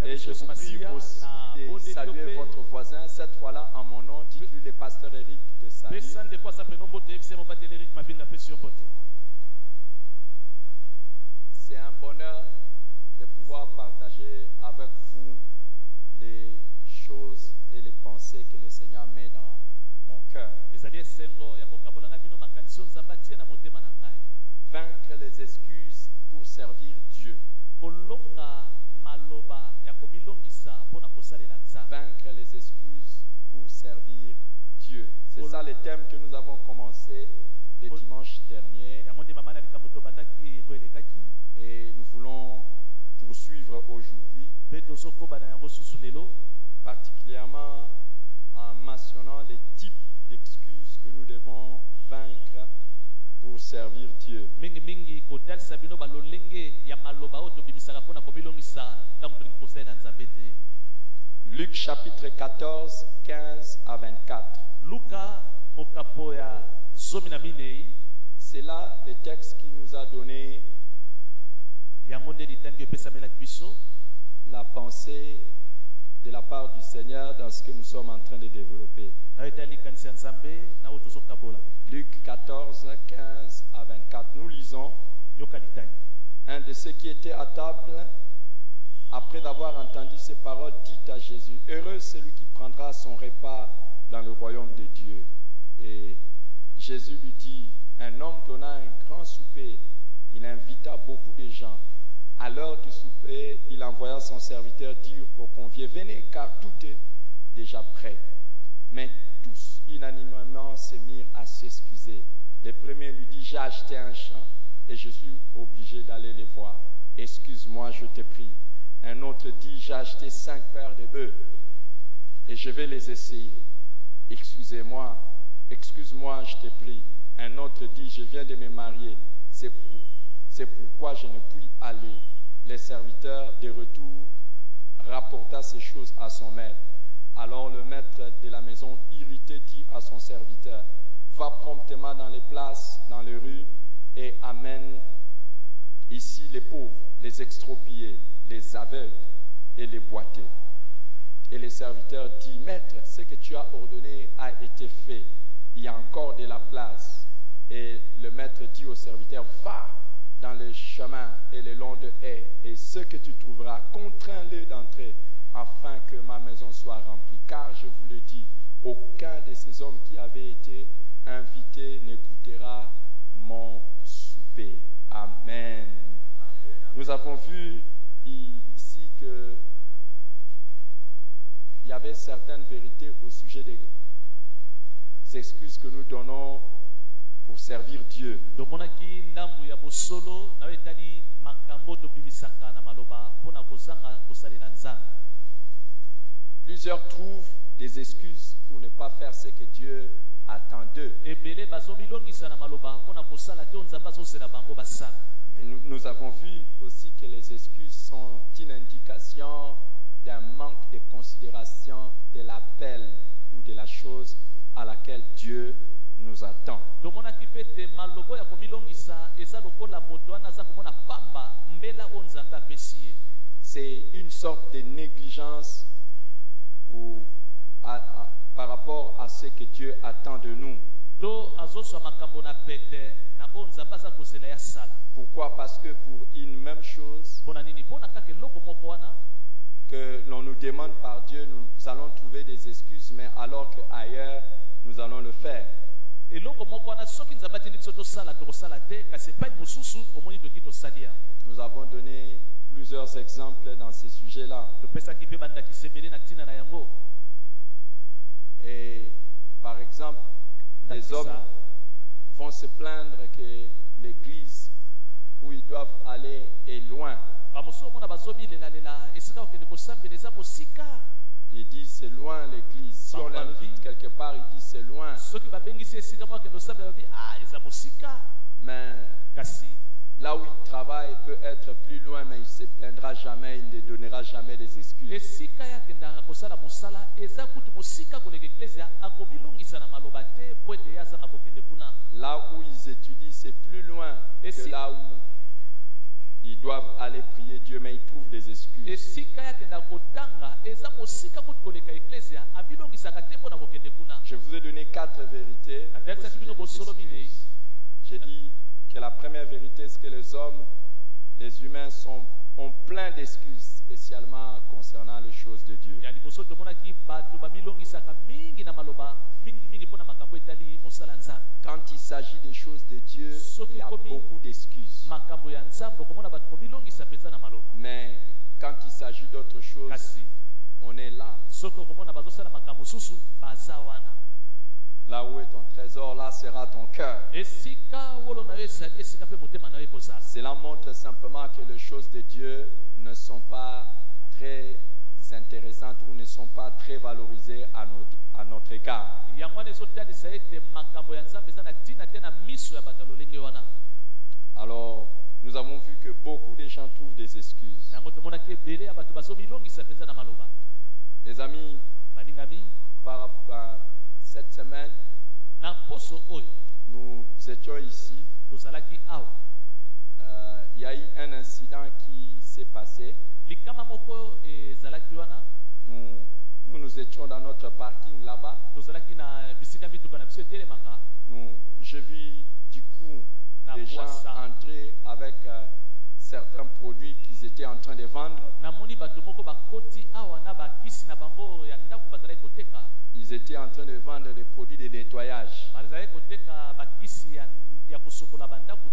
Et je vous prie aussi de saluer votre voisin, cette fois-là en mon nom, dites-lui le pasteur Eric de salut. C'est un bonheur de pouvoir partager avec vous les choses et les pensées que le Seigneur met dans mon cœur. Vaincre les excuses pour servir Dieu. Vaincre les excuses pour servir Dieu. C'est ça le thème que nous avons commencé le dimanche dernier. Et nous voulons poursuivre aujourd'hui, particulièrement en mentionnant les types d'excuses que nous devons vaincre pour servir Dieu. Luc chapitre 14, 15 à 24. C'est là le texte qui nous a donné la pensée de la part du Seigneur dans ce que nous sommes en train de développer. Luc 14, 15 à 24. Nous lisons. Un de ceux qui étaient à table, après avoir entendu ces paroles, dit à Jésus: heureux celui qui prendra son repas dans le royaume de Dieu. Et Jésus lui dit: un homme donna un grand souper, il invita beaucoup de gens. À l'heure du souper, il envoya son serviteur dire aux conviés: venez, car tout est déjà prêt. Mais tous unanimement se mirent à s'excuser. Le premier lui dit: j'ai acheté un champ et je suis obligé d'aller les voir. Excuse-moi, je te prie. Un autre dit: j'ai acheté 5 paires de bœufs et je vais les essayer. Excuse-moi, je te prie. Un autre dit: je viens de me marier, c'est pourquoi je ne puis aller. Le serviteur de retour rapporta ces choses à son maître. Alors le maître de la maison, irrité, dit à son serviteur: va promptement dans les places, dans les rues, et amène ici les pauvres, les extropiés, les aveugles et les boiteux. Et le serviteur dit: maître, ce que tu as ordonné a été fait, il y a encore de la place. Et le maître dit au serviteur: va dans le chemin et le long de haies, et ce que tu trouveras, contrains-le d'entrer, afin que ma maison soit remplie. Car je vous le dis, aucun de ces hommes qui avaient été invités n'écoutera mon souper. Amen. Nous avons vu ici que il y avait certaines vérités au sujet des excuses que nous donnons pour servir Dieu. Plusieurs trouvent des excuses pour ne pas faire ce que Dieu attend d'eux. Mais nous avons vu aussi que les excuses sont une indication d'un manque de considération de l'appel ou de la chose à laquelle Dieu nous attend. C'est une sorte de négligence par rapport à ce que Dieu attend de nous. Pourquoi? Parce que pour une même chose que l'on nous demande par Dieu, nous allons trouver des excuses, mais alors qu'ailleurs, nous allons le faire. Nous avons donné plusieurs exemples dans ces sujets-là. Et par exemple, les hommes vont se plaindre que l'église où ils doivent aller est loin. Il dit c'est loin l'église. Si on l'invite quelque part, il dit c'est loin. Mais là où il travaille peut être plus loin, mais il ne se plaindra jamais, il ne donnera jamais des excuses. Là où ils étudient, c'est plus loin que là où Ils doivent aller prier Dieu, mais ils trouvent des excuses. Je vous ai donné 4 vérités. J'ai dit que la première vérité, c'est que les humains ont plein d'excuses, spécialement concernant les choses de Dieu. Quand il s'agit des choses de Dieu, il y a beaucoup d'excuses. Mais quand il s'agit d'autres choses, on est là. Là où est ton trésor, là sera ton cœur. Cela montre simplement que les choses de Dieu ne sont pas très intéressantes ou ne sont pas très valorisées à notre égard. Alors, nous avons vu que beaucoup de gens trouvent des excuses. Les amis, cette semaine, nous étions ici. Il y a eu un incident qui s'est passé. Nous étions dans notre parking là-bas. J'ai vu du coup des gens entrer avec certains produits qu'ils étaient en train de vendre. Ils étaient en train de vendre des produits de nettoyage.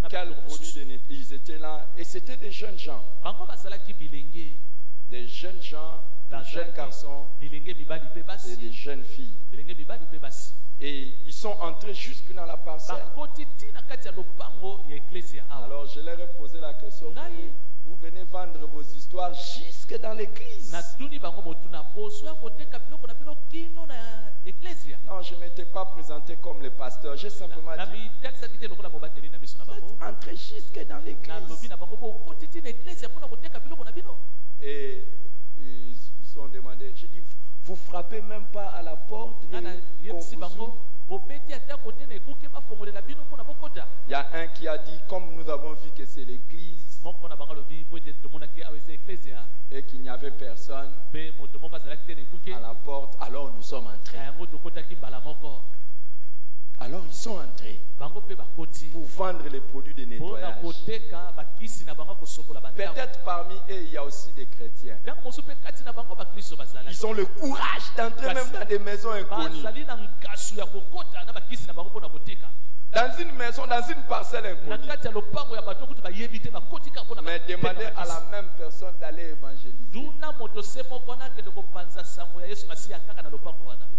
Quels produits de nettoyage? Ils étaient là et c'était des jeunes gens. Des jeunes gens, des jeunes garçons et des jeunes filles. Et ils sont entrés jusque dans la parcelle. Alors je leur ai posé la question. Vous venez vendre vos histoires jusque dans l'église. Non, je ne m'étais pas présenté comme le pasteur. J'ai simplement dit, entrez jusque dans l'église. Et ils se sont demandé, j'ai dit, vous frappez même pas à la porte et on vous ouvre. Il y a un qui a dit, comme nous avons vu que c'est l'église et qu'il n'y avait personne à la porte, alors nous sommes entrés. Alors ils sont entrés pour vendre les produits de nettoyage. Peut-être parmi eux, il y a aussi des chrétiens. Ils ont le courage d'entrer même dans des maisons inconnues. Dans une maison, dans une parcelle inconnue. Mais demander à la même personne d'aller évangéliser.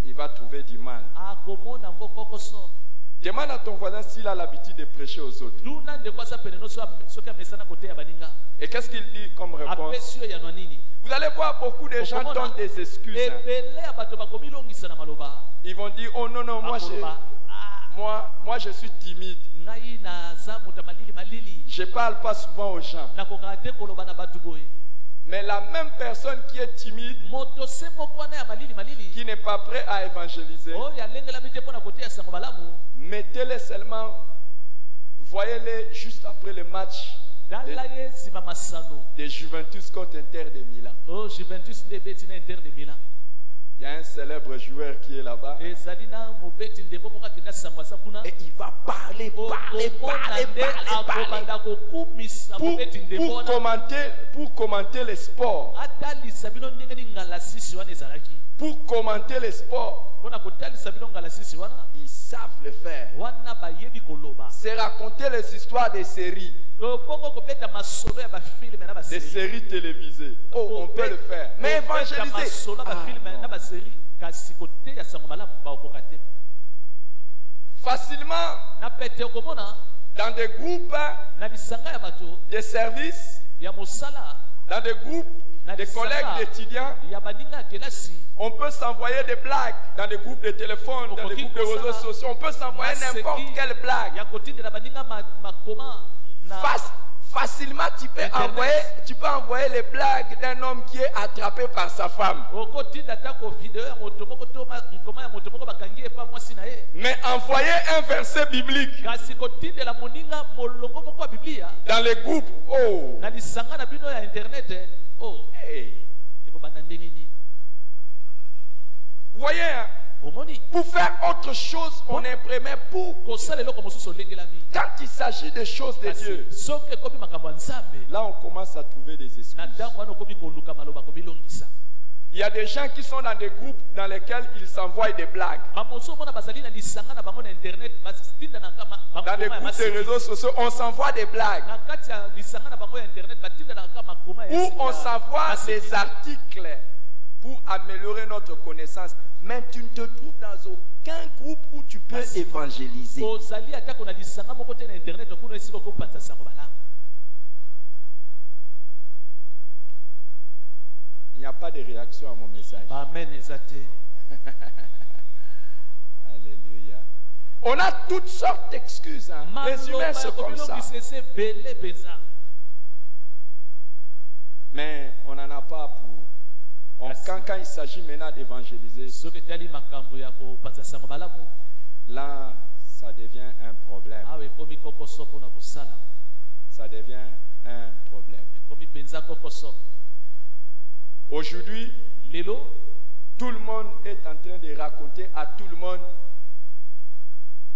Il va trouver du mal. Demande à ton voisin s'il a l'habitude de prêcher aux autres. Et qu'est-ce qu'il dit comme réponse? Vous allez voir beaucoup de gens donnent des excuses. Ils vont dire, oh non, non, moi je suis timide. Je ne parle pas souvent aux gens. Mais la même personne qui est timide, qui n'est pas prêt à évangéliser, mettez-les seulement, voyez-les juste après le match de Juventus contre Inter de Milan. Il y a un célèbre joueur qui est là-bas. Et il va parler pour commenter les sports. Pour commenter les sports. Ils savent le faire. C'est raconter les histoires des séries. Des séries télévisées. Oh, on peut le faire. Mais évangéliser. Facilement. Dans des groupes de services. Dans des groupes de collègues d'étudiants. On peut s'envoyer des blagues dans des groupes de téléphone, dans des groupes de réseaux sociaux. On peut s'envoyer n'importe quelle blague. Facilement, tu peux envoyer les blagues d'un homme qui est attrapé par sa femme. Mais envoyer un verset biblique dans les groupes, oh, hey. Vous voyez, hein? Pour faire autre chose, on imprimait pour. Quand il s'agit des choses de Dieu, là on commence à trouver des excuses. Il y a des gens qui sont dans des groupes dans lesquels ils s'envoient des blagues. Dans des groupes de réseaux sociaux, on s'envoie des blagues. Ou on s'envoie des articles pour améliorer notre connaissance. Mais tu ne te trouves dans aucun groupe où tu peux évangéliser. Il n'y a pas de réaction à mon message. Amen. Alléluia. On a toutes sortes d'excuses. Hein. Les humains sont comme ça. Mais on n'en a pas pour. Quand il s'agit maintenant d'évangéliser, là, ça devient un problème. Ça devient un problème. Aujourd'hui, tout le monde est en train de raconter à tout le monde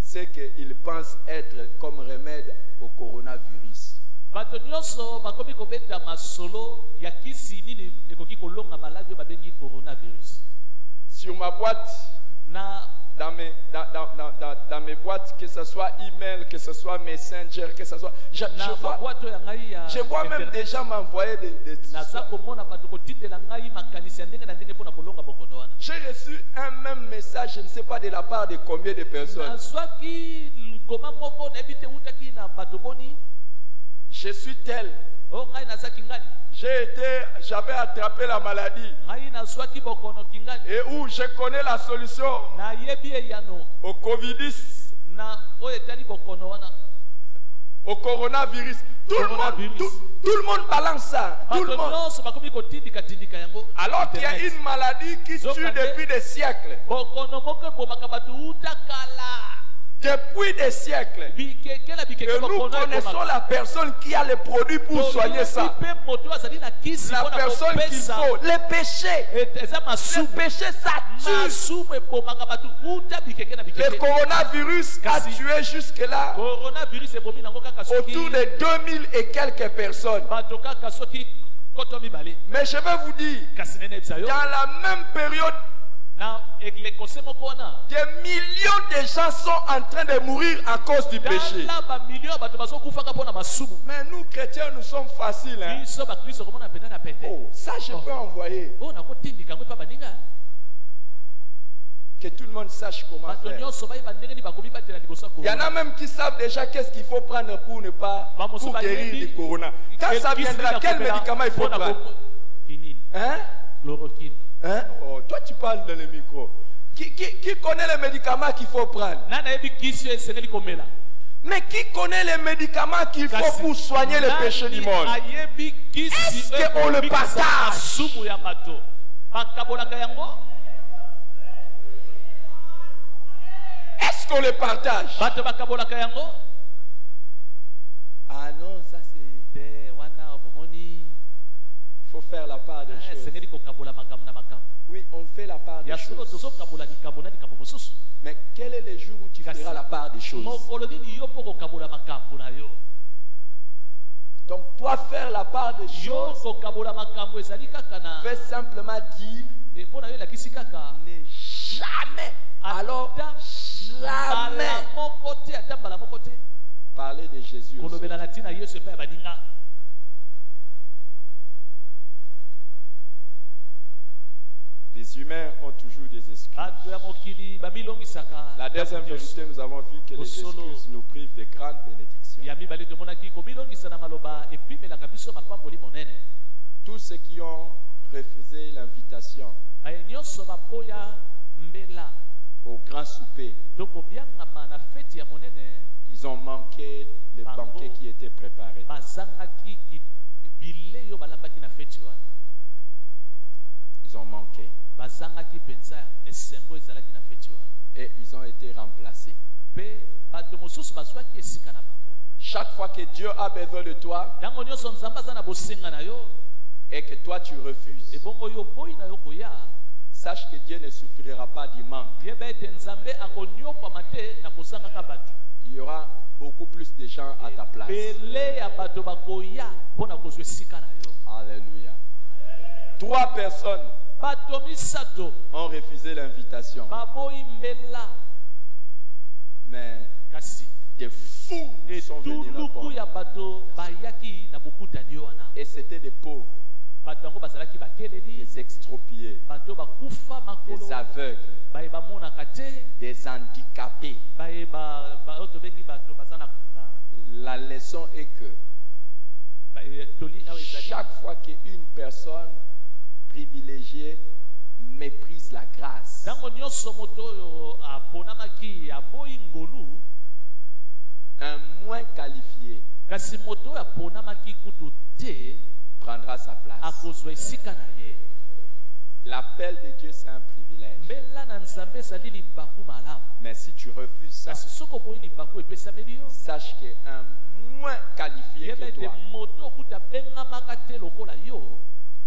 ce qu'il pense être comme remède au coronavirus. Sur ma boîte, dans mes boîtes, que ce soit email, que ce soit Messenger, que ce soit... Je vois même des gens m'envoyer des j'ai reçu un même message, je ne sais pas de la part de combien de personnes. Je suis tel. J'avais attrapé la maladie. Et où je connais la solution au Covid-19, au coronavirus. Tout le monde balance ça. Tout le monde. Alors qu'il y a une maladie qui tue depuis des siècles. Depuis des siècles. Et nous connaissons la personne qui a les produits pour soigner ça. La personne qu'il faut. Les péchés. Les péchés, ça tue. Le coronavirus a tué jusque-là autour de 2000 et quelques personnes. Mais je vais vous dire, dans la même période, des millions de gens sont en train de mourir à cause du péché. Mais nous, chrétiens, nous sommes faciles. Hein? Oh, ça, je peux envoyer. Que tout le monde sache comment faire. Il y en a même qui savent déjà qu'est-ce qu'il faut prendre pour ne pas pour guérir du corona. Quand ça viendra, quel médicament il faut prendre? Hein? Hein? Oh, toi tu parles dans le micro. Qui connaît les médicaments qu'il faut prendre? Mais qui connaît les médicaments qu'il faut pour soigner le péché du monde? Est-ce qu'on le partage? Est-ce qu'on le partage? Ah non, ça c'est... Il faut faire la part des choses. Oui, on fait la part des choses. Mais quel est le jour où tu feras la part des choses? Donc, toi, faire la part des choses, fais simplement dire, ne jamais, alors jamais parler de Jésus aussi. Les humains ont toujours des excuses. La deuxième vérité, nous avons vu que les excuses nous privent de grandes bénédictions. Tous ceux qui ont refusé l'invitation au grand souper. Ils ont manqué les banquets qui étaient préparés. Ils ont manqué. Et ils ont été remplacés. Chaque fois que Dieu a besoin de toi et que toi tu refuses, sache que Dieu ne souffrira pas du manque. Il y aura beaucoup plus de gens à ta place. Alléluia. 3 personnes ont refusé l'invitation. Mais des fous sont venus répondre. Et c'était des pauvres, des extropiés, des aveugles, des handicapés. La leçon est que chaque fois qu'une personne privilégiée méprise la grâce, un moins qualifié prendra sa place. L'appel de Dieu, c'est un privilège. Mais si tu refuses ça, sache qu'un moins qualifié que toi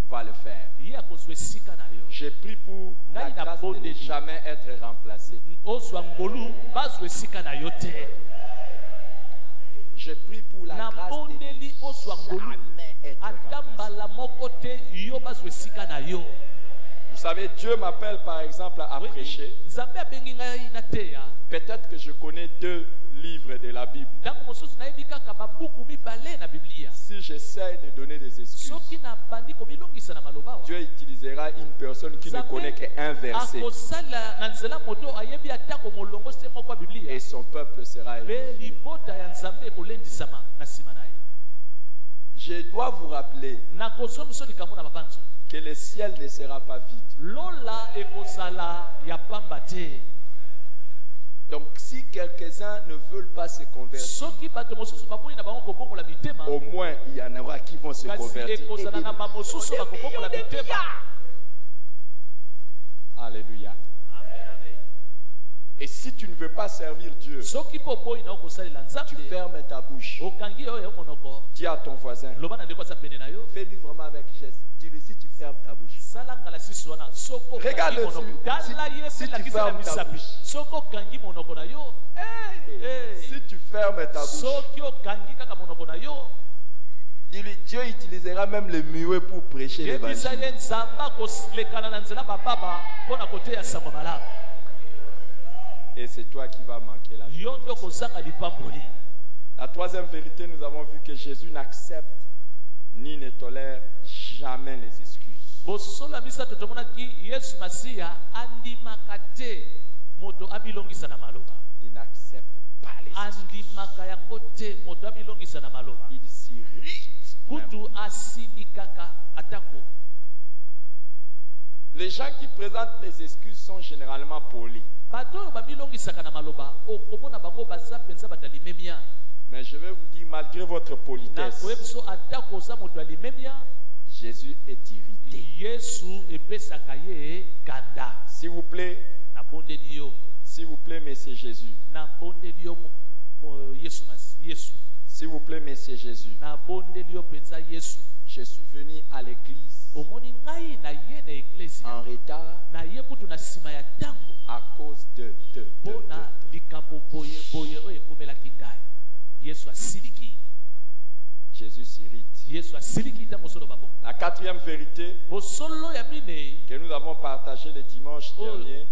va le faire. J'ai pris pour la grâce de ne jamais être remplacé. J'ai pris pour la grâce de ne jamais être remplacé. Vous savez, Dieu m'appelle par exemple à prêcher. Peut-être que je connais 2 livres de la Bible. Si j'essaie de donner des excuses, Dieu utilisera une personne qui ne connaît qu'un verset. Et son peuple sera édifié. Je dois vous rappeler que le ciel ne sera pas vide. Donc si quelques-uns ne veulent pas se convertir, au moins il y en aura qui vont se convertir. Alléluia. Et si tu ne veux pas servir Dieu, tu fermes ta bouche. Dis à ton voisin, fais-lui vraiment avec geste. Dis-lui, si tu fermes ta bouche. Regarde-le, si tu fermes ta bouche. Si tu fermes ta bouche, dis-lui, Dieu utilisera même le muet pour prêcher l'évangile. Et c'est toi qui vas manquer la vie. La 3e vérité, nous avons vu que Jésus n'accepte ni ne tolère jamais les excuses. Il n'accepte pas les excuses. Il s'irrite. Les gens qui présentent les excuses sont généralement polis. Mais je vais vous dire, malgré votre politesse, Jésus est irrité. S'il vous plaît, Monsieur Jésus. S'il vous plaît, Monsieur Jésus. Je suis venu à l'église en retard à cause de. Jésus s'irrite. La 4e vérité que nous avons partagée le dimanche dernier,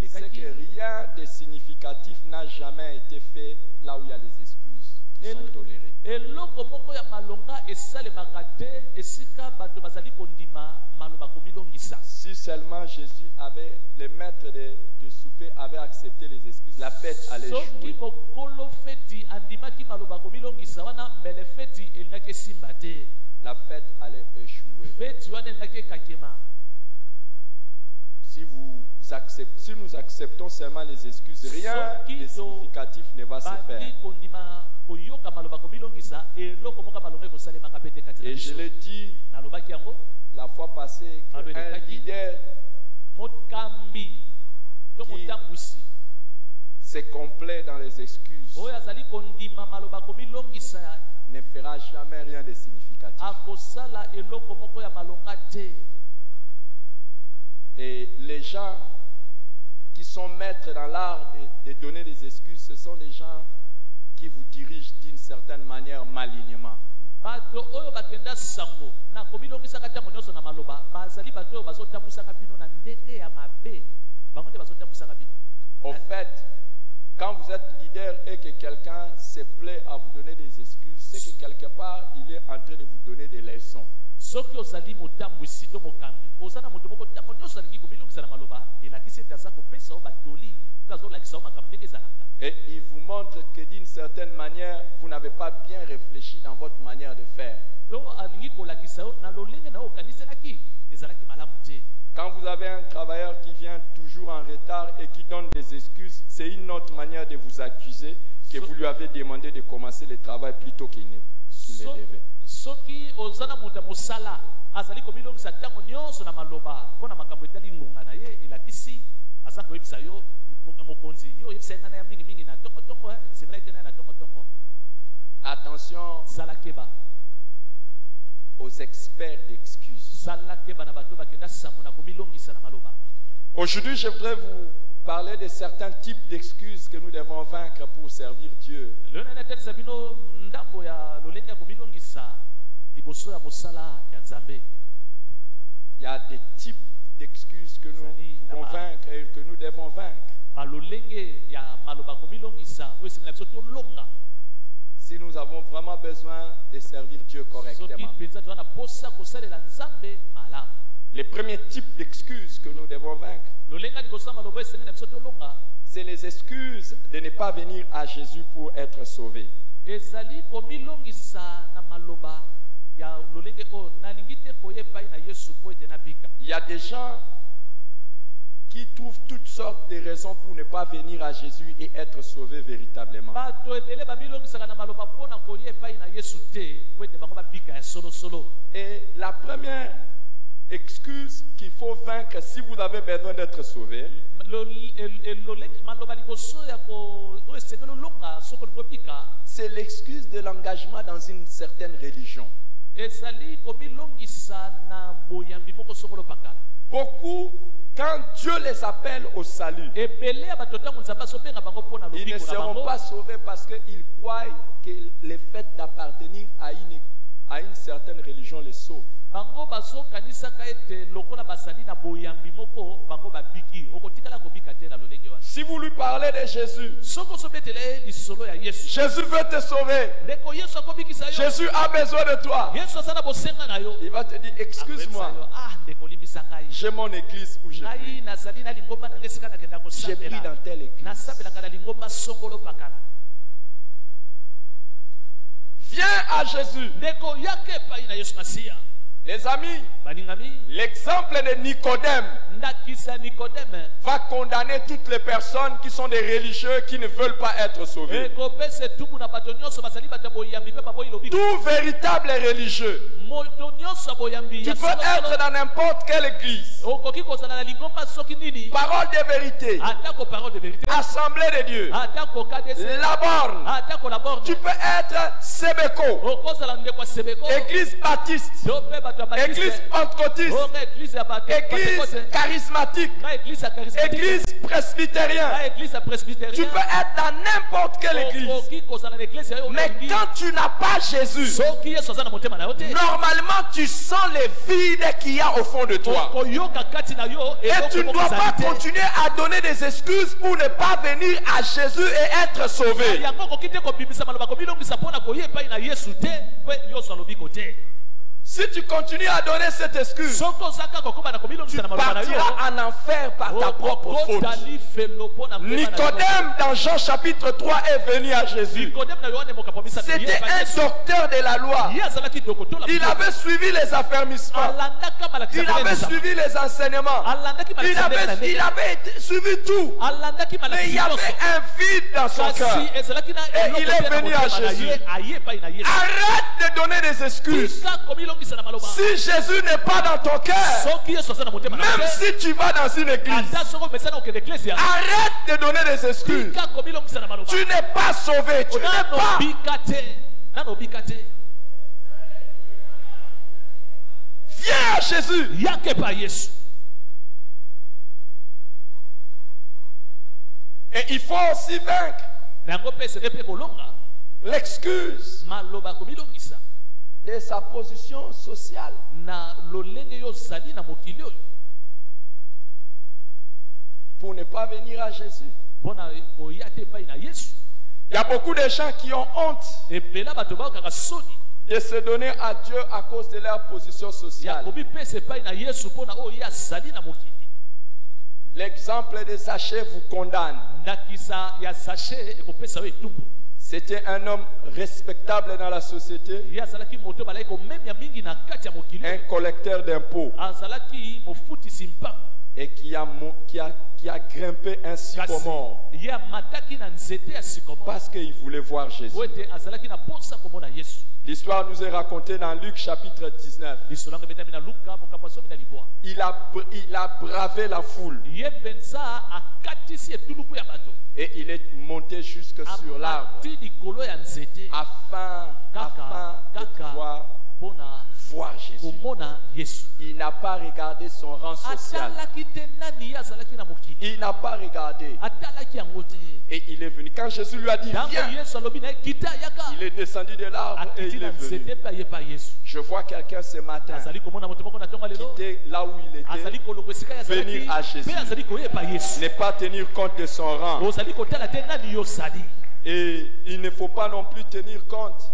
c'est que rien de significatif n'a jamais été fait là où il y a les excuses qui sont tolérées. Si seulement Jésus avait, le maître de souper avait accepté les excuses, la fête allait jouer. La fête allait échouer. Si nous acceptons seulement les excuses, rien de significatif ne va se faire. Et je l'ai dit la fois passée qu'un leader qui se complaît dans les excuses ne fera jamais rien de significatif. Et les gens qui sont maîtres dans l'art de donner des excuses, ce sont les gens qui vous dirigent d'une certaine manière malignement. Au fait, quand vous êtes leader et que quelqu'un se plaît à vous donner des excuses, c'est que quelque part, il est en train de vous donner des leçons. Et il vous montre que d'une certaine manière, vous n'avez pas bien réfléchi dans votre manière de faire. Quand vous avez un travailleur qui vient toujours en retard et qui donne des excuses, c'est une autre manière de vous accuser que vous lui avez demandé de commencer le travail plus tôt qu'il ne devait. Attention aux experts d'excuses. Aujourd'hui, je voudrais vous parler de certains types d'excuses que nous devons vaincre pour servir Dieu. Il y a des types d'excuses que nous pouvons vaincre et que nous devons vaincre. Si nous avons vraiment besoin de servir Dieu correctement. Les premiers types d'excuses que nous devons vaincre, c'est les excuses de ne pas venir à Jésus pour être sauvé. Il y a des gens qui trouvent toutes sortes de raisons pour ne pas venir à Jésus et être sauvés véritablement. Et la première excuse qu'il faut vaincre si vous avez besoin d'être sauvé, c'est l'excuse de l'engagement dans une certaine religion. Beaucoup, quand Dieu les appelle au salut, ils ne seront pas sauvés parce qu'ils croient que le fait d'appartenir à une certaine religion les sauve. Si vous lui parlez de Jésus, Jésus veut te sauver. Jésus a besoin de toi. Il va te dire, excuse-moi, j'ai mon église où j'ai pris. J'ai pris dans telle église. Viens à Jésus. Les amis, l'exemple de Nicodème va condamner toutes les personnes qui sont des religieux qui ne veulent pas être sauvés. Tout véritable religieux, tu peux être dans n'importe quelle église. Parole de vérité, assemblée de Dieu, la borne, tu peux être Sebeko, église baptiste, église pentecôtiste, église charismatique, église presbytérienne. Tu peux être dans n'importe quelle église. Mais quand tu n'as pas Jésus, normalement tu sens le vide qu'il y a au fond de toi. Et tu ne dois pas continuer à donner des excuses pour ne pas venir à Jésus et être sauvé. Si tu continues à donner cette excuse, tu partiras en enfer par ta propre faute. Nicodème, dans Jean chapitre 3, est venu à Jésus. C'était un docteur de la loi. Il avait suivi les affermissements. Il avait suivi les enseignements. Il avait suivi tout. Mais il y avait un vide dans son cœur. Et il est venu à Jésus. Arrête de donner des excuses. Si Jésus n'est pas dans ton cœur, même si tu vas dans une église, arrête de donner des excuses. Tu n'es pas sauvé. Tu n'es pas. Viens à Jésus. Et il faut aussi vaincre l'excuse de sa position sociale. Pour ne pas venir à Jésus. Il y a beaucoup de gens qui ont honte de se donner à Dieu à cause de leur position sociale. L'exemple de Zachée vous condamne. C'était un homme respectable dans la société, un collecteur d'impôts, et qui a grimpé un sycomore parce qu'il voulait voir Jésus. L'histoire nous est racontée dans Luc chapitre 19. Il a bravé la foule. Et il est monté jusque sur l'arbre afin de pouvoir voir Jésus. Il n'a pas regardé son rang social. Il n'a pas regardé. Et il est venu. Quand Jésus lui a dit viens, il est descendu de l'arbre et il est venu. Je vois quelqu'un ce matin quitter là où il était, venir à Jésus, ne pas tenir compte de son rang. Et il ne faut pas non plus tenir compte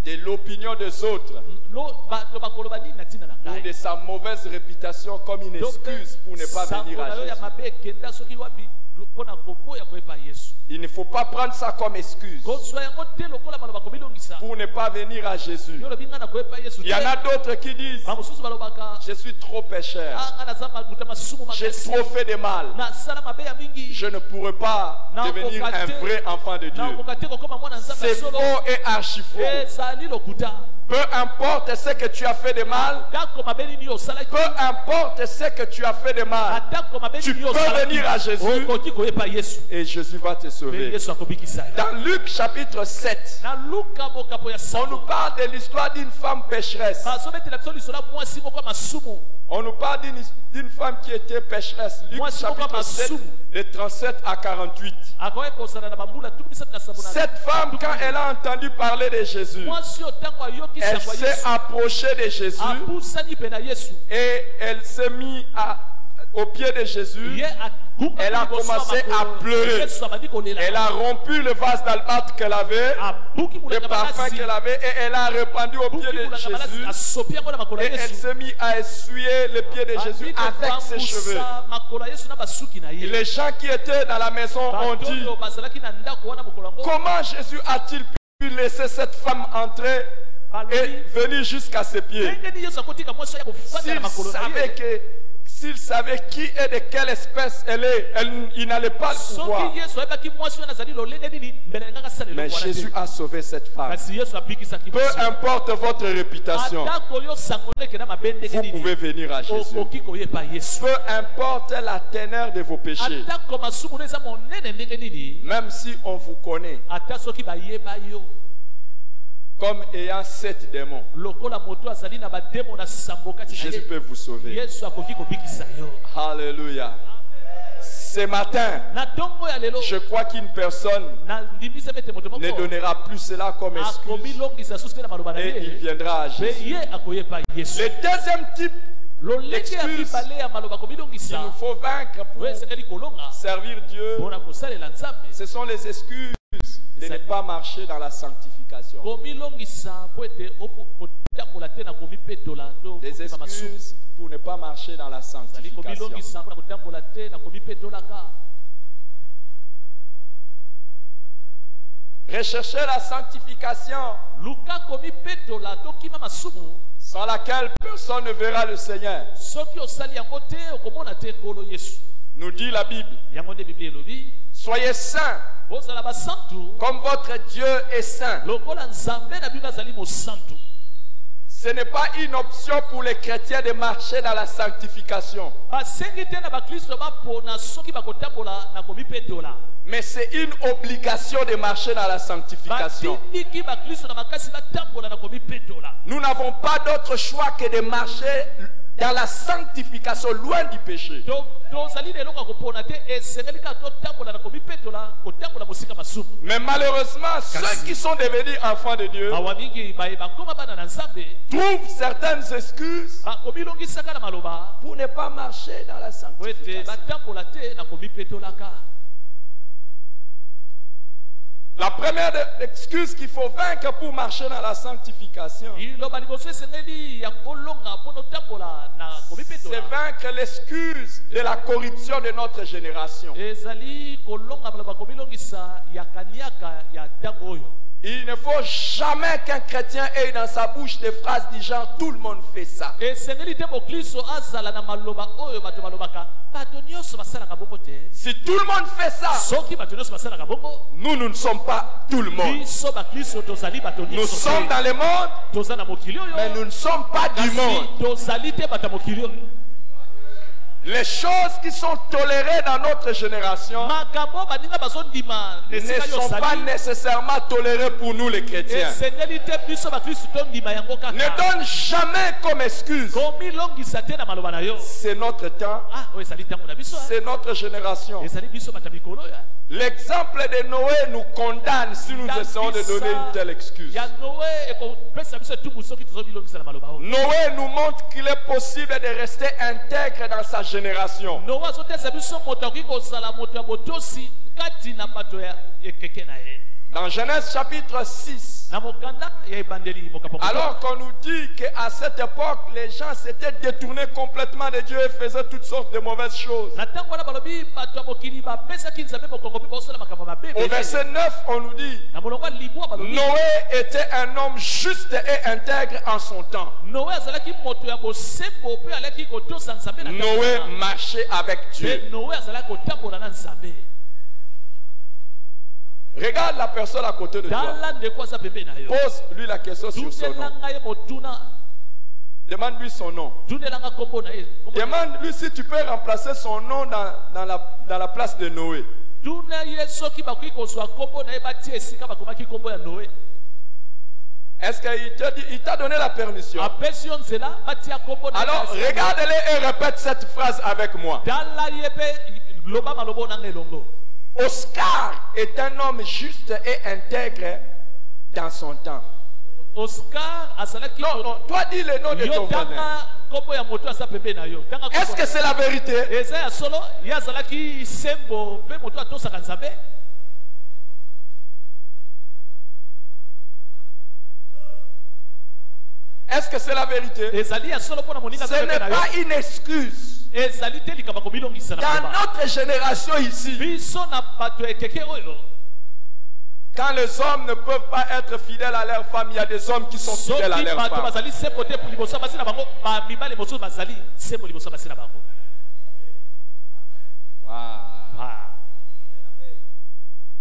de l'opinion des autres ou de sa mauvaise réputation comme une excuse pour ne pas venir à Jésus. Il ne faut pas prendre ça comme excuse pour ne pas venir à Jésus. Il y en a d'autres qui disent je suis trop pécheur, j'ai trop fait de mal, je ne pourrai pas devenir un vrai enfant de Dieu. C'est faux et archi faux. Peu importe ce que tu as fait de mal, peu importe ce que tu as fait de mal, tu peux venir à Jésus et Jésus va te sauver. Dans Luc chapitre 7, on nous parle de l'histoire d'une femme pécheresse. On nous parle d'une femme qui était pécheresse. Luc chapitre 7, de 37 à 48. Cette femme, quand elle a entendu parler de Jésus, elle s'est approchée de Jésus et elle s'est mise au pied de Jésus. Elle a commencé à pleurer. Elle a rompu le vase d'albâtre qu'elle avait, le parfum qu'elle avait, et elle a répandu au pied de Jésus. Et elle s'est mise à essuyer le pied de Jésus avec ses cheveux. Et les gens qui étaient dans la maison ont dit, comment Jésus a-t-il pu laisser cette femme entrer et venir jusqu'à ses pieds? S'il savait qui et de quelle espèce elle est, il n'allait pas le pouvoir. Mais Jésus a sauvé cette femme. Peu importe votre réputation, vous pouvez venir à Jésus. Peu importe la teneur de vos péchés, même si on vous connaît comme ayant 7 démons, Jésus peut vous sauver. Alléluia. Ce matin, je crois qu'une personne ne donnera plus cela comme excuse et il viendra à Jésus. Le deuxième type d'excuse qu'il nous faut vaincre pour servir Dieu, ce sont les excuses de ne pas marcher dans la sanctification. sanctification. Des excuses pour ne pas marcher dans la sanctification. Recherchez la sanctification sans laquelle personne ne verra le Seigneur. Nous dit la Bible. Soyez saints comme votre Dieu est saint. Ce n'est pas une option pour les chrétiens de marcher dans la sanctification. Mais c'est une obligation de marcher dans la sanctification. Nous n'avons pas d'autre choix que de marcher dans la sanctification, loin du péché. Mais malheureusement, ceux qui sont devenus enfants de Dieu trouvent certaines excuses pour ne pas marcher dans la sanctification. La première excuse qu'il faut vaincre pour marcher dans la sanctification, c'est vaincre l'excuse de la corruption de notre génération. Il ne faut jamais qu'un chrétien ait dans sa bouche des phrases du genre « tout le monde fait ça ». Si tout le monde fait ça, nous ne sommes pas tout le monde. Nous sommes dans le monde, mais nous ne sommes pas du monde. Les choses qui sont tolérées dans notre génération ne sont pas nécessairement tolérées pour nous les chrétiens. Ne donne jamais comme excuse. C'est notre temps, c'est notre génération. L'exemple de Noé nous condamne si nous essayons de donner une telle excuse. Noé nous montre qu'il est possible de rester intègre dans sa génération. Dans Genèse chapitre 6, alors qu'on nous dit qu'à cette époque, les gens s'étaient détournés complètement de Dieu et faisaient toutes sortes de mauvaises choses. Au verset 9, on nous dit, Noé était un homme juste et intègre en son temps. Noé marchait avec Dieu. Regarde la personne à côté de toi. Pose-lui la question sur son nom. Demande-lui son nom. Demande-lui si tu peux remplacer son nom dans la place de Noé. Est-ce qu'il t'a donné la permission? Alors, regarde-les et répète cette phrase avec moi. Oscar est un homme juste et intègre dans son temps. Oscar, non, toi dis le nom de ton voisin. Est-ce que c'est la vérité? Est-ce que c'est la vérité? Ce n'est pas une excuse. Dans notre génération ici, quand les hommes ne peuvent pas être fidèles à leur femme, il y a des hommes qui sont fidèles à leur femme. Wow.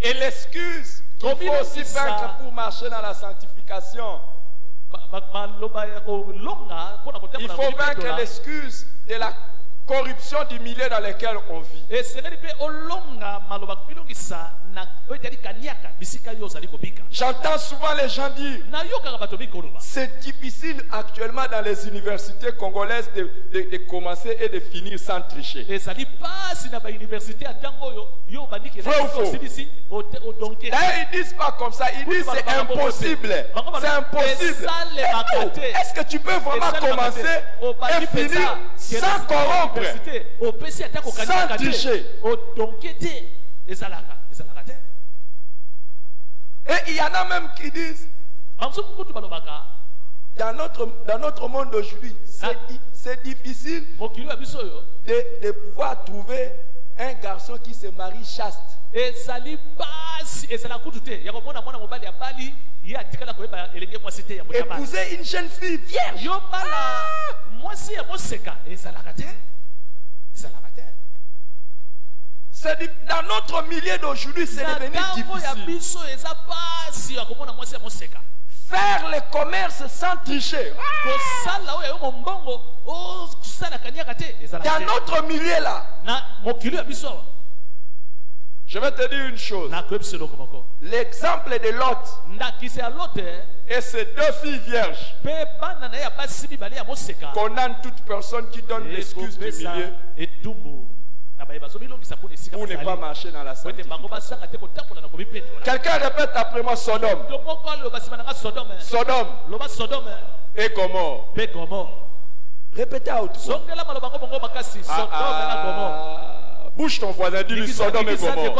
Et l'excuse qu'il faut aussi vaincre pour marcher dans la sanctification, il faut vaincre l'excuse de la corruption du milieu dans lequel on vit. J'entends souvent les gens dire c'est difficile actuellement dans les universités congolaises de commencer et de finir sans tricher. Vrai ou faux? D'ailleurs, ils disent pas comme ça, ils disent c'est impossible. C'est impossible. Est-ce que tu peux vraiment commencer et finir sans corrompre, sans tricher? Et il y en a même qui disent Dans notre monde d'aujourd'hui, c'est difficile de pouvoir trouver un garçon qui se marie chaste. Épouser une jeune fille vierge. Dans notre milieu d'aujourd'hui, c'est devenu difficile. Faire le commerce sans tricher. Dans notre milieu là, je vais te dire une chose. L'exemple de Lot et ces deux filles vierges condamnent toute personne qui donne l'excuse du milieu pour ne pas marcher dans la sanctification. Quelqu'un répète après moi: Sodome. Sodome et Gomorrhe. Répétez à haute voix. Bouge ton voisin, dis-lui Sodome et Gomorrhe.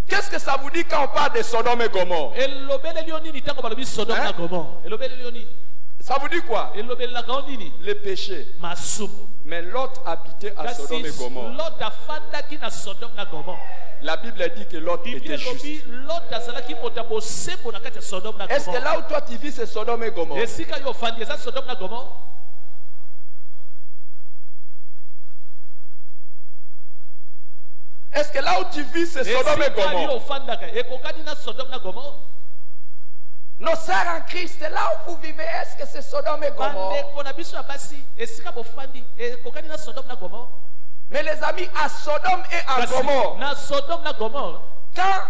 Qu'est-ce que ça vous dit quand on parle de Sodome et Gomorrhe? Ça vous dit quoi? Le péché. Mais Lot habitait à Sodome et Gomorre. La Bible dit que Lot était juste. Est-ce que là où toi tu vis c'est Sodome et Gomorre? Est-ce que là où tu vis c'est Sodome et Gomorre? Nos sœurs en Christ, là où vous vivez, est-ce que c'est Sodome et Gomorre? Mais les amis, à Sodome et à Gomorre, quand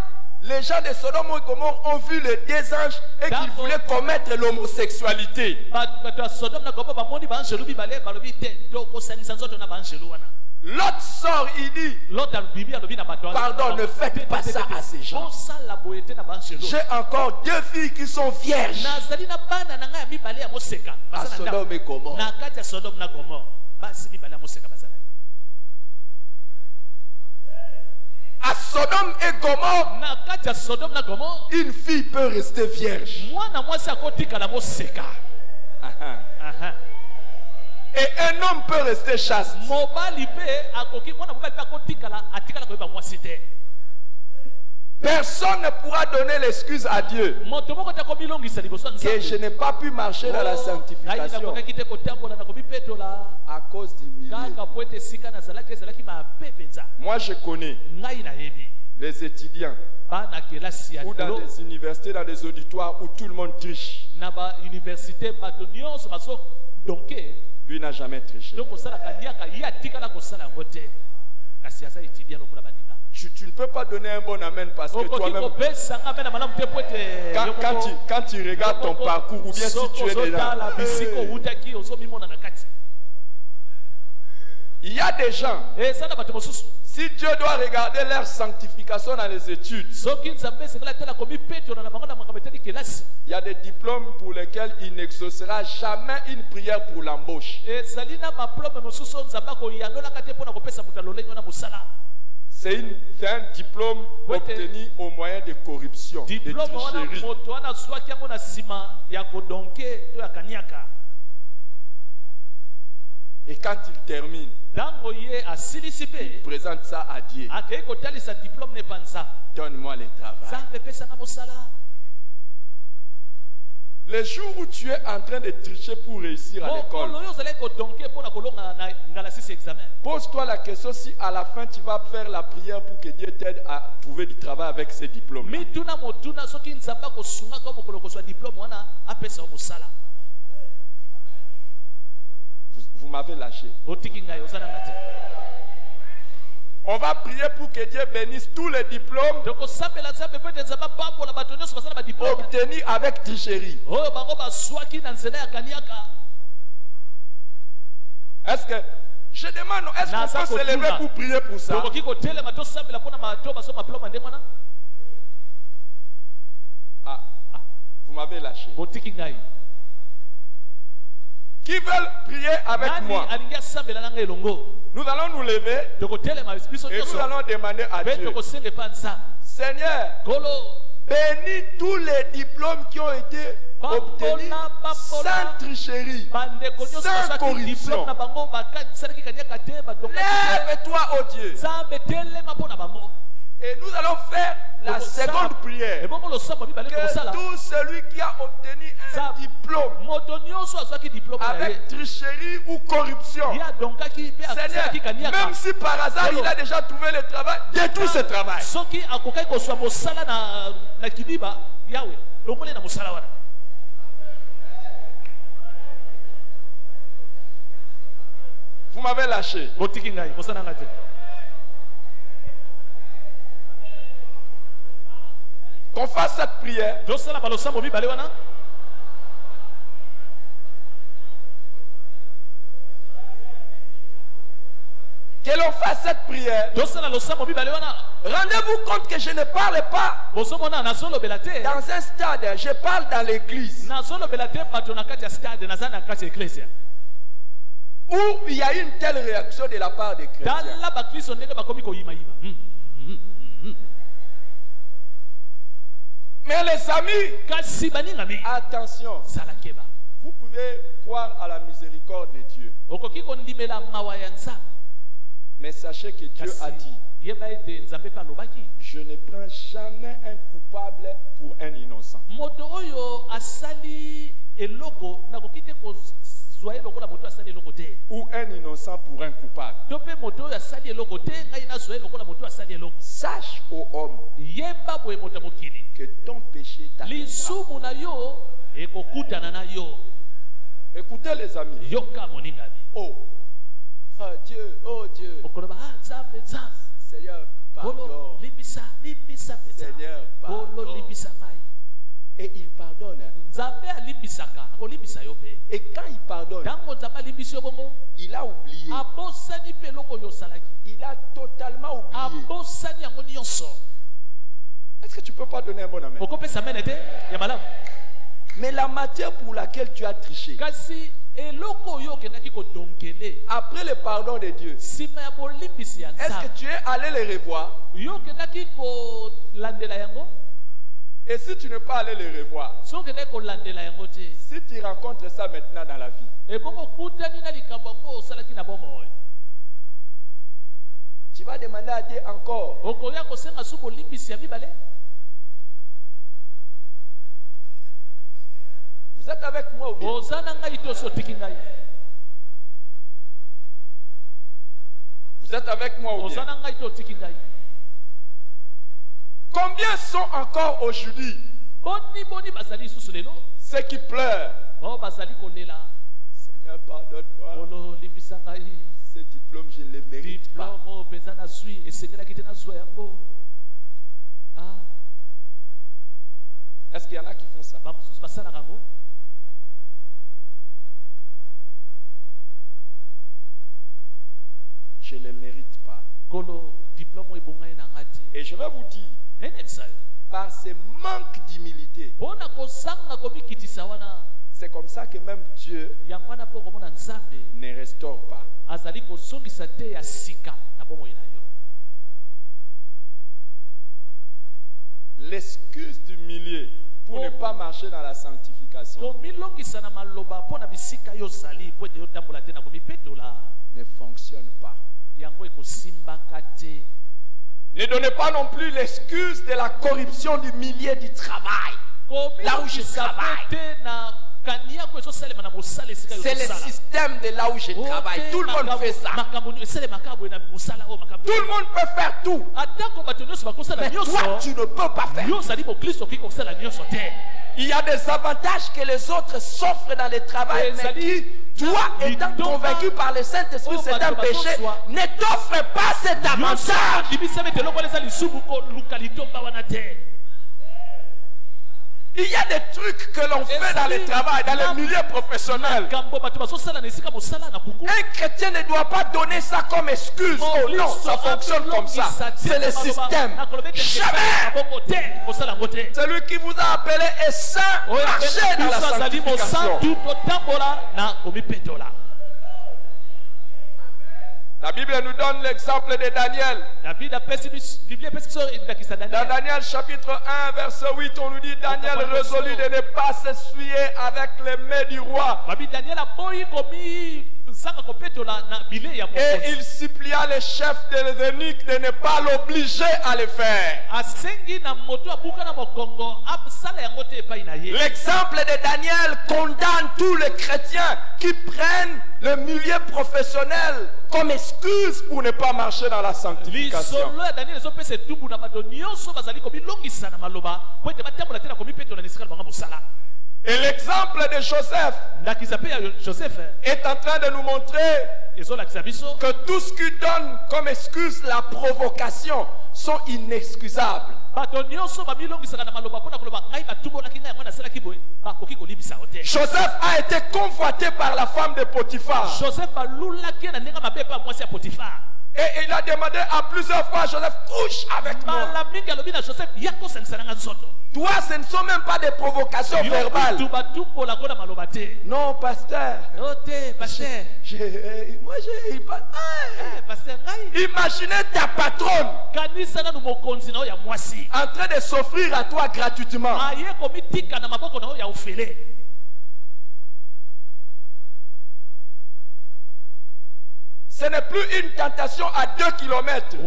les gens de Sodome et Gomorre ont vu les deux anges et qu'ils voulaient commettre l'homosexualité, l'autre sort, il dit: pardon, ne faites pas ça à ces gens. J'ai encore deux filles qui sont vierges à Sodome et Gomorre. À Sodome et Gomorre, une fille peut rester vierge. Et un homme peut rester chaste. Personne ne pourra donner l'excuse à Dieu que je n'ai pas pu marcher dans la sanctification à cause du milieu. Moi je connais les étudiants ou dans des universités, dans des auditoires où tout le monde triche. Lui n'a jamais triché. Tu ne peux pas donner un bon amen parce que toi-même, quand tu regardes ton parcours ou bien si tu es dedans, il y a des gens, si Dieu doit regarder leur sanctification dans les études, il y a des diplômes pour lesquels il n'exaucera jamais une prière pour l'embauche. C'est un diplôme obtenu au moyen de corruption, de tricherie. Et quand il termine, il présente ça à Dieu. Donne-moi le travail. Les jours où tu es en train de tricher pour réussir à l'école, pose-toi la question si à la fin tu vas faire la prière pour que Dieu t'aide à trouver du travail avec ces diplômes. Vous m'avez lâché. On va prier pour que Dieu bénisse tous les diplômes obtenus avec tricherie. Est-ce que je demande, est-ce qu'on peut se lever pour prier pour ça? Vous m'avez lâché. Qui veulent prier avec moi? Nous allons nous lever et nous allons demander à Dieu: Seigneur, bénis tous les diplômes qui ont été obtenus sans tricherie, sans corruption. Lève-toi, oh Dieu. Et nous allons faire la seconde prière. Que tout celui qui a obtenu un diplôme avec tricherie ou corruption, Seigneur, même si par hasard il a déjà trouvé le travail, détruis ce travail. Vous m'avez lâché. Qu'on fasse cette prière. Que l'on fasse cette prière. Rendez-vous compte que je ne parle pas dans un stade, je parle dans l'église. Où il y a une telle réaction de la part des chrétiens. Mais les amis, attention, vous pouvez croire à la miséricorde de Dieu. Mais sachez que Dieu a dit, je ne prends jamais un coupable pour un innocent. Ou un innocent pour un coupable. Sache, ô homme, que ton péché t'atteindra. Écoutez les amis. Oh Dieu, oh Dieu. Seigneur, pardon. Seigneur, pardon. Et il pardonne. Et quand il pardonne, il a oublié. Il a totalement oublié. Est-ce que tu peux pas donner un bon amen? Mais la matière pour laquelle tu as triché, après le pardon de Dieu, est-ce que tu es allé les revoir? Et si tu n'es pas allé les revoir, si tu rencontres ça maintenant dans la vie, tu vas demander à Dieu encore. Vous êtes avec moi ou bien? Vous êtes avec moi ou bien? Combien sont encore aujourd'hui ceux qui pleurent? Seigneur, pardonne-moi. Ce diplôme, je ne le mérite pas. Est-ce qu'il y en a qui font ça? Je ne le mérite pas. Et je vais vous dire, par ce manque d'humilité, c'est comme ça que même Dieu ne restaure pas. L'excuse d'humilier pour ne pas marcher dans la sanctification ne fonctionne pas. Ne donnez pas non plus l'excuse de la corruption du milieu du travail. Là où je travaille. C'est le système de là où je travaille. Tout le monde fait ça. Tout le monde peut faire tout. Mais toi, tu ne peux pas faire. Il y a des avantages que les autres s'offrent dans le travail. Mais qui, toi, étant convaincu par le Saint-Esprit, c'est un péché, ne t'offre pas cet avantage. Il y a des trucs que l'on fait dans le travail, dans le milieu professionnel. Un chrétien ne doit pas donner ça comme excuse. Oh non, ça fonctionne comme ça. C'est le système. Jamais. Celui qui vous a appelé est saint, marchez dans la sanctification. La Bible nous donne l'exemple de Daniel. Dans Daniel chapitre 1 verset 8, on nous dit Daniel résolut de ne pas s'essuyer avec les mains du roi. Et il supplia les chefs des eunuques de ne pas l'obliger à le faire. L'exemple de Daniel condamne tous les chrétiens qui prennent le milieu professionnel comme excuse pour ne pas marcher dans la sanctification. Et l'exemple de Joseph est en train de nous montrer que tout ce qui donne comme excuse la provocation sont inexcusables. Joseph a été convoité par la femme de Potiphar. Et il a demandé à plusieurs fois, Joseph, couche avec moi. Toi, ce ne sont même pas des provocations verbales. Non, pasteur. Imaginez ta patronne en train de s'offrir à toi gratuitement. Ce n'est plus une tentation à 2 kilomètres.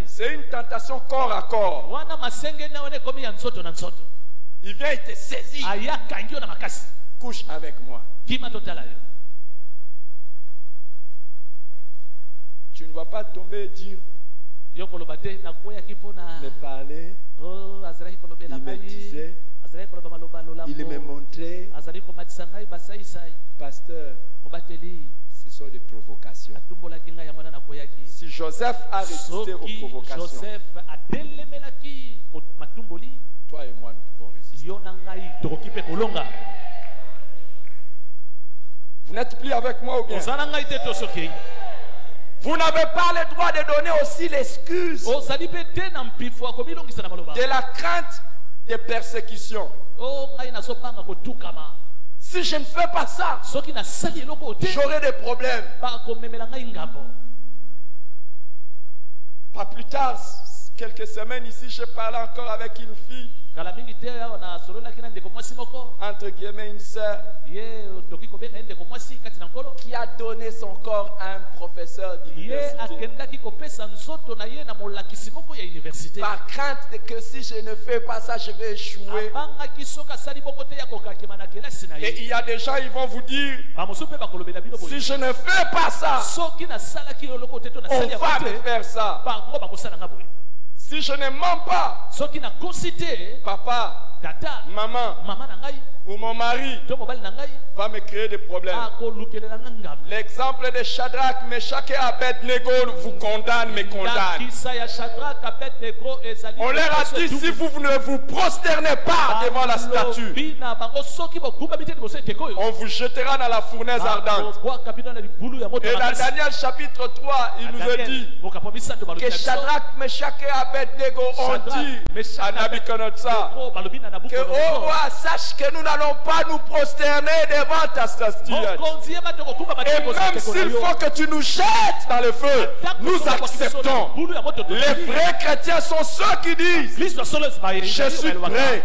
C'est une tentation corps à corps. Il vient et te saisir. Couche avec moi. Tu ne vas pas tomber et dire me parler. Il me disait. Il me montrait. Pasteur, ce sont des provocations. Si Joseph a résisté aux provocations, toi et moi nous pouvons résister. Vous n'êtes plus avec moi ou bien? Vous n'avez pas le droit de donner aussi l'excuse de la crainte des persécutions. Si je ne fais pas ça, j'aurai des problèmes. Pas plus tard, quelques semaines ici, je parlais encore avec une fille. Entre guillemets, une sœur qui a donné son corps à un professeur d'université par crainte de que si je ne fais pas ça, je vais échouer. Et il y a des gens, ils vont vous dire, si je ne fais pas ça, on va me faire ça. Si je ne mens pas, papa, maman ou mon mari va me créer des problèmes. L'exemple de Shadrach, Meshach et Abednego vous condamne, me condamne. On leur a dit, si vous ne vous prosternez pas devant la statue, on vous jettera dans la fournaise ardente. Et dans Daniel chapitre 3, il nous a dit que Shadrach, Meshach et Abednego ont dit à Nabucodonosor que, oh roi, sache que nous n'allons pas nous prosterner devant ta statue. Et même s'il faut que tu nous jettes dans le feu, nous acceptons. Les vrais chrétiens sont ceux qui disent, je suis prêt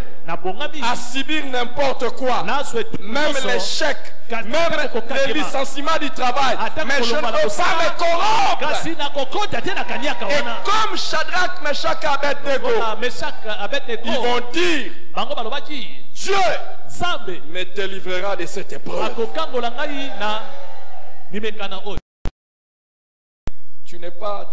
à subir n'importe quoi, même l'échec, même le licenciement du travail, mais je ne veux pas me corrompre. Et comme Shadrach, Meshach et Abednego, ils vont dire, Dieu me délivrera de cette épreuve. Tu n'es pas...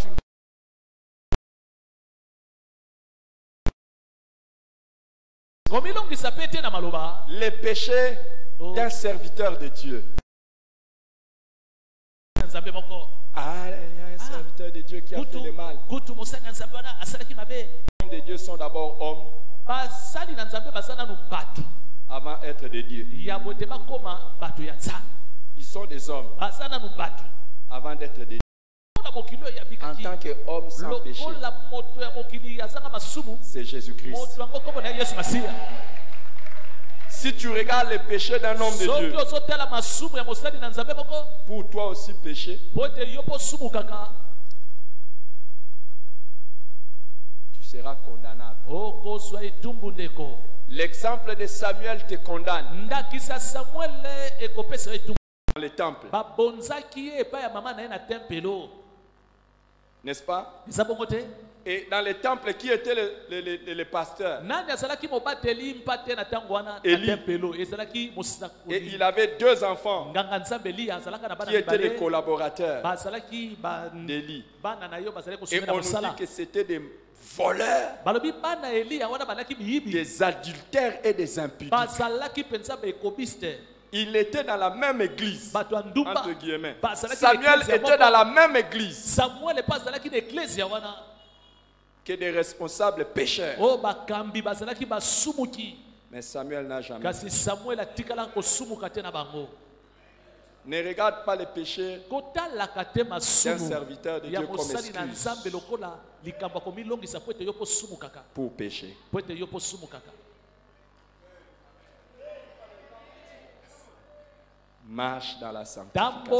Les péchés d'un serviteur de Dieu. Ah, il y a un serviteur de Dieu qui a fait le mal. Les hommes de Dieu sont d'abord hommes avant d'être des dieux. Ils sont des hommes avant d'être des dieux. En tant qu'homme sans péché, c'est Jésus-Christ. Si tu regardes les péchés d'un homme de Dieu, pour toi aussi pécher, tu seras condamnable. L'exemple de Samuel te condamne. Dans le temple. N'est-ce pas? Et dans les temples, qui étaient les pasteurs? Élie. Et il avait 2 enfants qui étaient les collaborateurs d'Élie. Et on nous dit que c'était des voleurs, des adultères et des impudiques. Il était dans la même église, entre guillemets. Samuel était dans la même église que des responsables pécheurs. Mais Samuel n'a jamais. Ne regarde pas les péchés d'un serviteur de Dieu comme excuse pour pécher. Marche dans la sanctification.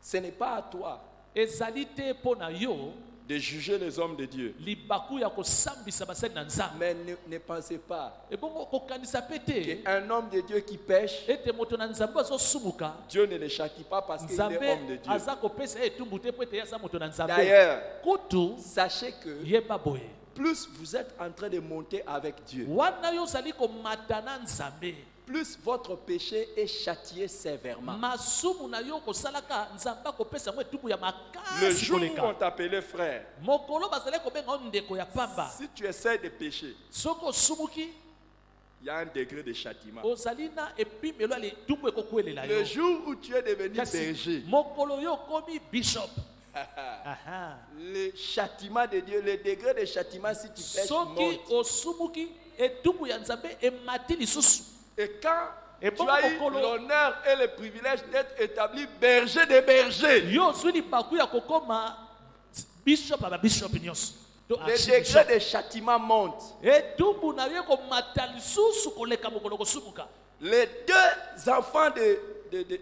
Ce n'est pas à toi de juger les hommes de Dieu. Mais ne pensez pas qu'un homme de Dieu qui pêche, Dieu ne le châtie pas parce qu'il est homme de Dieu. D'ailleurs, sachez que plus vous êtes en train de monter avec Dieu, plus votre péché est châtié sévèrement. Le jour où on t'appelait frère, si tu essaies de pécher, il y a un degré de châtiment. Le jour où tu es devenu berger, le châtiment de Dieu, le degré de châtiment si tu pêches monte. Et quand tu as eu l'honneur et le privilège d'être établi berger des bergers, le degré de châtiment monte. Les 2 enfants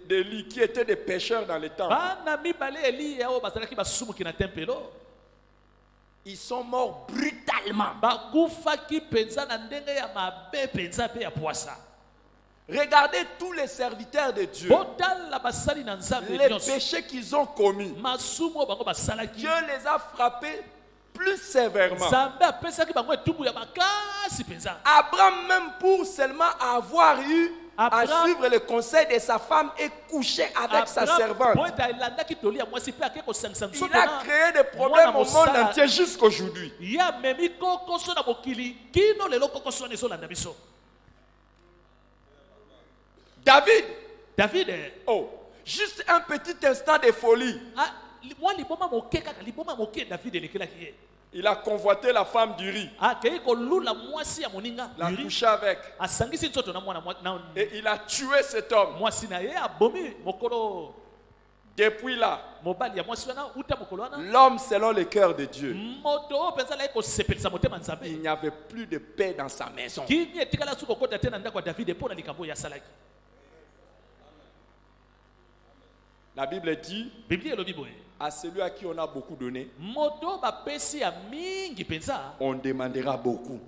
d'Élie qui étaient des pécheurs dans le temple, ils sont morts brutalement. Regardez tous les serviteurs de Dieu, les péchés qu'ils ont commis. Dieu les a frappés plus sévèrement. Abraham, même pour seulement avoir eu à suivre le conseil de sa femme et coucher avec sa servante, il a créé des problèmes au monde entier jusqu'aujourd'hui. David, oh, juste un petit instant de folie. Il a convoité la femme d'Uri. Il a couché avec. Et il a tué cet homme. Depuis là, l'homme selon le cœur de Dieu, il n'y avait plus de paix dans sa maison. La Bible dit à celui à qui on a beaucoup donné, on demandera beaucoup.